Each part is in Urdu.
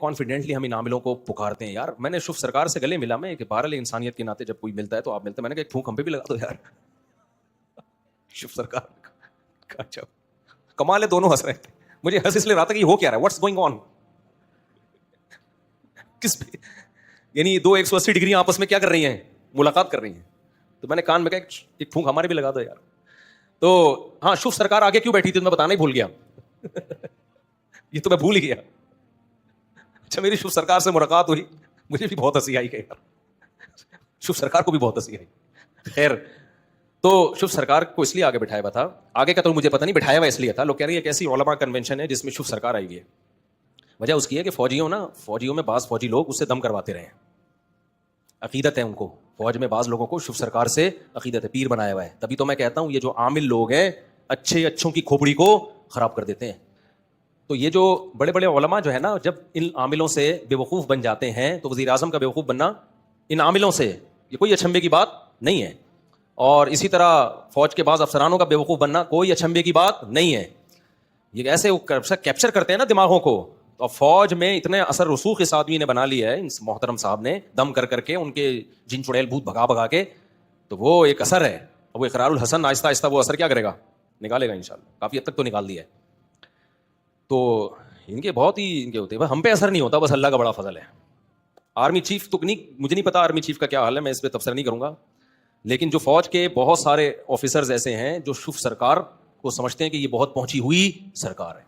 کانفیڈنٹلی ہم ان عاملوں کو پکارتے ہیں. یار میں نے شف سرکار سے گلے ملا میں کہ بہرحال انسانیت کے ناطے جب کوئی ملتا ہے تو آپ ملتے ہیں. میں نے کہا ایک پھونک ہم پہ بھی لگا دو یار. شف سرکار کا اچھا کمال ہے, دونوں ہنس رہے ہیں. مجھے ہنس اس لیے رہا تھا کہ یہ ہو کیا رہا ہے, واٹس گوئنگ آن, کس پہ, یعنی 180 ڈگری آپس میں کیا کر رہی ہیں, ملاقات کر رہی ہیں. تو میں نے کان میں کہا ایک پھونک ہمارے بھی لگا دو یار. تو ہاں شف سرکار آگے کیوں بیٹھی تھی میں بتانا ہی بھول گیا. یہ تو میں بھول ہی گیا. اچھا میری شف سرکار سے ملاقات ہوئی, مجھے بھی بہت ہنسی آئی کہ یار شف سرکار کو بھی بہت ہنسی آئی. خیر تو شف سرکار کو اس لیے آگے بٹھایا ہوا تھا, آگے کا تو مجھے پتہ نہیں, بٹھایا ہوا اس لیے تھا. لوگ کہہ رہے ہیں ایک ایسی علماء کنونشن ہے جس میں شف سرکار آئی ہوئی ہے. وجہ اس کی ہے کہ فوجیوں میں بعض فوجی لوگ اس سے دم کرواتے رہے ہیں, عقیدت ہے ان کو. فوج میں بعض لوگوں کو شف سرکار سے عقیدت ہے, پیر بنایا ہوا ہے. تبھی تو میں کہتا ہوں یہ جو عامل لوگ ہیں اچھوں کی کھوپڑی کو خراب کر دیتے ہیں. تو یہ جو بڑے بڑے علماء جو ہے نا, جب ان عاملوں سے بے وقوف بن جاتے ہیں تو وزیر اعظم کا بے وقوف بننا ان عاملوں سے یہ کوئی اچھمبے کی بات نہیں ہے. اور اسی طرح فوج کے بعض افسرانوں کا بے وقوف بننا کوئی اچھمبے کی بات نہیں ہے. یہ ایسے کیپچر کرتے ہیں نا دماغوں کو. اور فوج میں اتنے اثر رسوخ اس آدمی نے بنا لیا ہے, اس محترم صاحب نے, دم کر کے ان کے جن چڑیل بھوت بھگا کے, تو وہ ایک اثر ہے. وہ اقرار الحسن آہستہ آہستہ وہ اثر کیا کرے گا, نکالے گا انشاءاللہ. کافی حد تک تو نکال دیا ہے. تو ان کے بہت ہی ان کے ہوتے ہیں, ہم پہ اثر نہیں ہوتا, بس اللہ کا بڑا فضل ہے. آرمی چیف تو نہیں, مجھے نہیں پتا آرمی چیف کا کیا حال ہے, میں اس پہ تبصرہ نہیں کروں گا. لیکن جو فوج کے بہت سارے آفیسرز ایسے ہیں جو شف سرکار کو سمجھتے ہیں کہ یہ بہت پہنچی ہوئی سرکار ہے.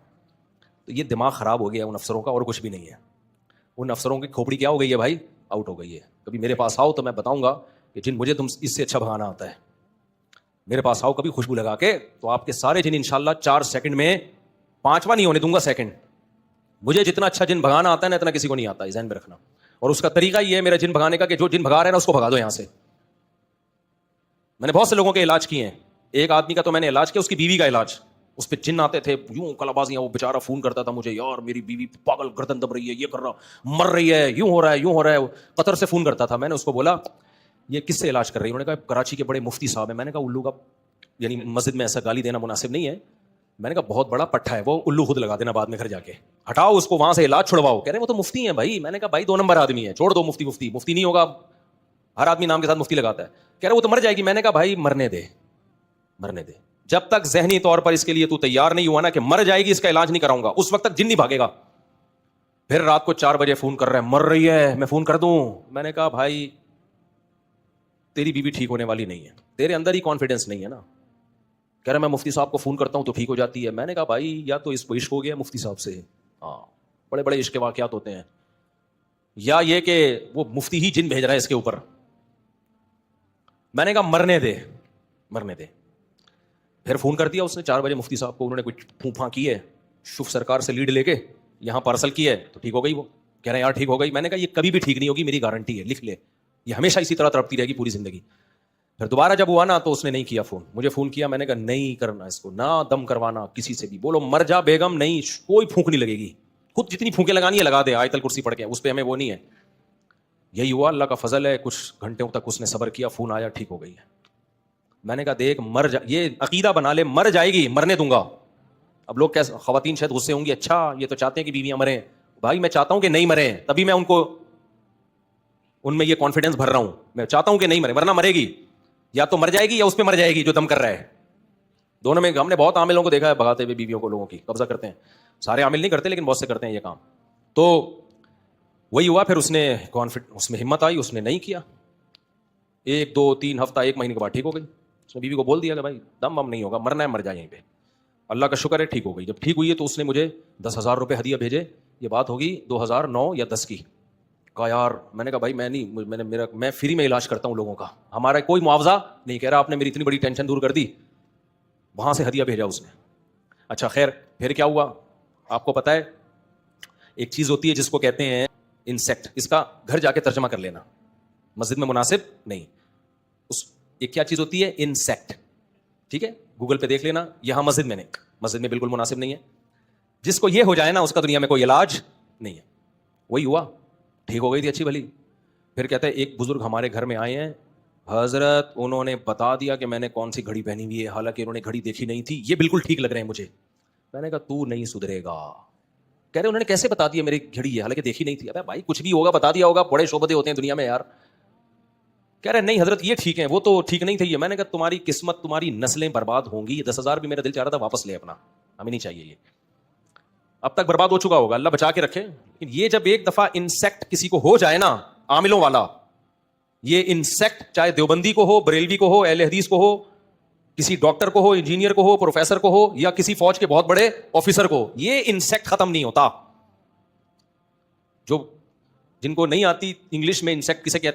تو یہ دماغ خراب ہو گیا ان افسروں کا, اور کچھ بھی نہیں ہے. ان افسروں کی کھوپڑی کیا ہو گئی ہے بھائی, آؤٹ ہو گئی ہے. کبھی میرے پاس آؤ تو میں بتاؤں گا کہ جن مجھے تم اس سے اچھا بھگانا آتا ہے, میرے پاس آؤ کبھی خوشبو لگا کے, تو آپ کے سارے جن انشاءاللہ 4 سیکنڈ میں 5واں نہیں ہونے دوں گا سیکنڈ. مجھے جتنا اچھا جن بھگانا آتا ہے نا اتنا کسی کو نہیں آتا, ذہن میں رکھنا. اور اس کا طریقہ یہ ہے میرا جن بھگانے کا کہ جو جن بھگا رہے ہیں نا اس کو بھگا دو یہاں سے. میں نے بہت سے لوگوں کے علاج کیے ہیں. ایک آدمی کا تو میں نے علاج کیا, اس کی بیوی کا علاج. اس پہ جن آتے تھے یوں کلابازیاں, وہ بیچارہ فون کرتا تھا مجھے, یار میری بیوی پاگل گردن دب رہی ہے, یہ کر رہا, مر رہی ہے, یوں ہو رہا ہے. قطر سے فون کرتا تھا. میں نے اس کو بولا یہ کس سے علاج کر رہی ہے؟ انہوں نے کہا کراچی کے بڑے مفتی صاحب ہیں. میں نے کہا الو کا, یعنی مسجد میں ایسا گالی دینا مناسب نہیں ہے. میں نے کہا بہت بڑا پٹھا ہے وہ, الو خود لگا دینا بعد میں گھر جا کے, ہٹاؤ اس کو وہاں سے, علاج چھڑواؤ. کہہ رہے وہ تو مفتی ہیں بھائی. میں نے کہا بھائی 2 نمبر آدمی ہے, چھوڑ دو مفتی نہیں ہوگا, ہر آدمی نام کے ساتھ مفتی لگاتا ہے. کہہ رہے وہ تو مر جائے گی. میں نے کہا بھائی مرنے دے, جب تک ذہنی طور پر اس کے لیے تو تیار نہیں ہوا نا کہ مر جائے گی اس کا علاج نہیں کراؤں گا, اس وقت تک جن نہیں بھاگے گا. پھر رات کو 4 بجے فون کر رہا ہے, مر رہی ہے, میں فون کر دوں. میں نے کہا بھائی تیری بیوی ٹھیک ہونے والی نہیں ہے, تیرے اندر ہی کانفیڈنس نہیں ہے نا. کہہ رہا میں مفتی صاحب کو فون کرتا ہوں تو ٹھیک ہو جاتی ہے. میں نے کہا بھائی یا تو اس کو عشق ہو گیا مفتی صاحب سے, ہاں بڑے بڑے عشق کے واقعات ہوتے ہیں, یا یہ کہ وہ مفتی ہی جن بھیج رہا ہے اس کے اوپر. میں نے کہا مرنے دے. پھر فون کر دیا اس نے 4 بجے مفتی صاحب کو, انہوں نے کچھ پھونپھاں کی ہے, شف سرکار سے لیڈ لے کے یہاں پارسل کی ہے تو ٹھیک ہو گئی. وہ کہہ رہے ہیں یار ٹھیک ہو گئی. میں نے کہا یہ کبھی بھی ٹھیک نہیں ہوگی, میری گارنٹی ہے, لکھ لے, یہ ہمیشہ اسی طرح تڑپتی رہے گی پوری زندگی. پھر دوبارہ جب ہوا نا تو اس نے نہیں کیا فون, مجھے فون کیا. میں نے کہا نہیں کرنا اس کو, نہ دم کروانا کسی سے بھی, بولو مر جا بیگم, نہیں کوئی پھونک نہیں لگے گی, خود جتنی پھونکیں لگانی ہے لگا دے, آیت الکرسی پڑھ کے, اس پہ ہمیں وہ نہیں ہے. یہی ہوا, اللہ کا فضل ہے, کچھ گھنٹوں تک اس نے صبر کیا, فون آیا, ٹھیک ہو گئی ہے. میں نے کہا دیکھ مر جا, یہ عقیدہ بنا لے, مر جائے گی, مرنے دوں گا. اب لوگ کیسے, خواتین شاید غصے ہوں گی, اچھا یہ تو چاہتے ہیں کہ بیویاں مریں. بھائی میں چاہتا ہوں کہ نہیں مریں, تبھی میں ان میں یہ کانفیڈنس بھر رہا ہوں. میں چاہتا ہوں کہ نہیں مرے, ورنہ مرے گی, یا تو مر جائے گی یا اس پہ مر جائے گی جو دم کر رہا ہے. دونوں میں ہم نے بہت عاملوں کو دیکھا ہے بھگاتے ہوئے بیویوں کو, لوگوں کی قبضہ کرتے ہیں. سارے عامل نہیں کرتے لیکن بہت سے کرتے ہیں یہ کام. تو وہی ہوا, پھر اس میں ہمت آئی, اس نے نہیں کیا. 1 2 3 ہفتہ 1 مہینے کے بعد ٹھیک ہو گئی. اس نے بیوی کو بول دیا کہ بھائی دم نہیں ہوگا, مرنا ہے مر جائے یہیں پہ. اللہ کا شکر ہے ٹھیک ہو گئی. جب ٹھیک ہوئی ہے تو اس نے مجھے 10,000 روپے ہدیہ بھیجے. یہ بات ہوگی 2009 یا 10 کی. کہا یار, میں نے کہا بھائی میں فری میں علاج کرتا ہوں لوگوں کا, ہمارا کوئی معاوضہ نہیں. کہہ رہا آپ نے میری اتنی بڑی ٹینشن دور کر دی. وہاں سے ہدیہ بھیجا اس نے. اچھا خیر, پھر کیا ہوا آپ کو پتا ہے, ایک چیز ہوتی ہے جس کو کہتے ہیں انسیکٹ, اس کا گھر جا کے ترجمہ کر لینا, مسجد میں مناسب نہیں. ایک کیا چیز ہوتی ہے, انسیکٹ, ٹھیک ہے, گوگل پہ دیکھ لینا. یہاں مسجد میں نہیں, مسجد میں بالکل مناسب نہیں ہے. جس کو یہ ہو جائے نا اس کا دنیا میں کوئی علاج نہیں ہے. وہی ہوا, ٹھیک ہو گئی تھی اچھی بھلی. پھر کہتے ہیں ایک بزرگ ہمارے گھر میں آئے ہیں حضرت, انہوں نے بتا دیا کہ میں نے کون سی گھڑی پہنی ہوئی ہے, حالانکہ انہوں نے گھڑی دیکھی نہیں تھی, یہ بالکل ٹھیک لگ رہے ہیں مجھے. میں نے کہا تو نہیں سدھرے گا, کہہ رہے انہوں نے کیسے بتا دیا میری گھڑی ہے, حالانکہ دیکھی نہیں تھی. ابے بھائی کچھ بھی ہوگا بتا دیا ہوگا, بڑے شعبدے ہوتے ہیں دنیا میں یار. کہہ رہے نہیں حضرت یہ ٹھیک ہیں, وہ تو ٹھیک نہیں تھی. میں نے کہا تمہاری قسمت, تمہاری نسلیں برباد ہوں گی. 10,000 بھی میرا دل چاہ رہا تھا واپس لے اپنا, ہمیں نہیں چاہیے یہ, اب تک برباد ہو چکا ہوگا, اللہ بچا کے رکھے. یہ جب ایک دفعہ انسیکٹ کسی کو ہو جائے نا, عاملوں والا, یہ انسیکٹ چاہے دیوبندی کو ہو, بریلوی کو ہو, اہل حدیث کو ہو, کسی ڈاکٹر کو ہو, انجینئر کو ہو, پروفیسر کو ہو, یا کسی فوج کے بہت بڑے آفیسر کو, یہ انسیکٹ ختم نہیں ہوتا. جو جن کو نہیں آتی انگلش میں انسیکٹ کسے کہتے